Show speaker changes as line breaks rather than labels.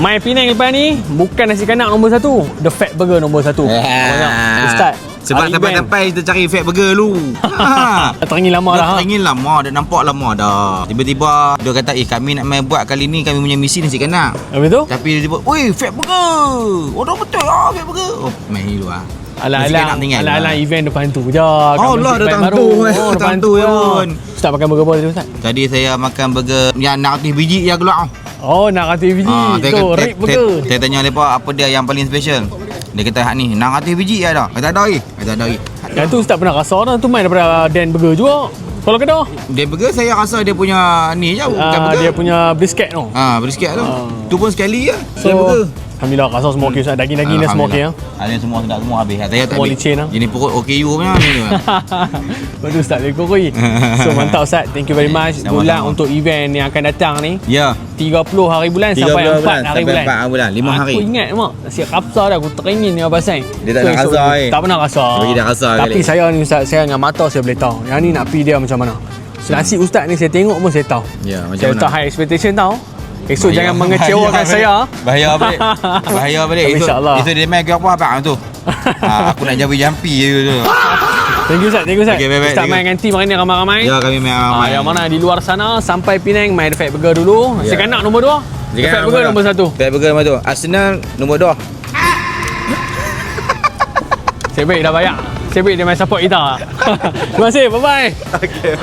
Mai Penang lepas ni bukan nasi kanak nombor 1, The Fat Burger nombor 1. Ustaz,
sebab sampai-sampai kita cari Fat Burger dulu.
teringin lama dah.
Teringin lama dah, nampak lama dah. Tiba-tiba dia kata, kami nak main buat kali ni, kami punya misi nasi kanak.
Habis tu?
Tapi dia tiba, "Oi, Fat Burger. Orang betul Fat Burger." Oh, main dulu ah.
Alang-alang event depan tu je.
Allah, datang tu.
Depan tu pun. Ustaz makan burger apa tadi Ustaz?
Tadi saya makan burger yang 600 biji yang keluar.
Oh, nak kata biji. Tu, rib burger.
Saya tanya mereka apa dia yang paling special. Dia kata, "Hak ni 600 biji ada." Kata ada lagi.
Yang tu Ustaz pernah rasa dah. Tu main daripada Dan Burger juga. Kalau Kedah.
Dan burger saya rasa dia punya ni je, bukan burger.
Dia punya brisket tu.
Brisket tu. Tu pun sekali je.
So,
burger.
Alhamdulillah rasa semua okey Ustaz. Daging-daging dia semua okey ya.
Ada semua sedap semua habis. Saya tak
Semua
habis.
licin lah.
Jenis pokok OKU punya ni.
Betul Ustaz dia koroi. So mantap Ustaz. Thank you very much. Good luck untuk event yang akan datang ni.
Ya.
30 hari bulan sampai 4 hari bulan.
4 bulan, 5 hari.
Aku ingat mak, nasi kapsa dah aku teringin dengan pasal.
Dia tak nak rasa
Tak pernah rasa.
Bagi dia rasa
Tapi
kali.
saya ni Ustaz, saya dengan mata saya boleh tahu. Yang ni nak pergi dia macam mana. So, nasi Ustaz ni saya tengok pun saya tahu.
Ya, macam
Saya
mana?
tak high expectation tau. Esok jangan mengecewakan saya.
Bahaya balik. Bahaya balik.
InsyaAllah.
Esok dia main ke apa tu. Aku nak jampi je tu.
Thank you Ustaz.
Okay, bye-bye.
Ustaz main dengan team hari ni ramai-ramai.
Ya, kami main ramai.
Yang mana di luar sana sampai Penang main The Fat Burger dulu. Nasi kanak nombor 2. The Fat Burger nombor 1.
Fat Burger nombor 1. Arsenal nombor 2.
Sebab dah bayar. Sebab dia main support kita. Terima kasih. Bye-bye.
Okay.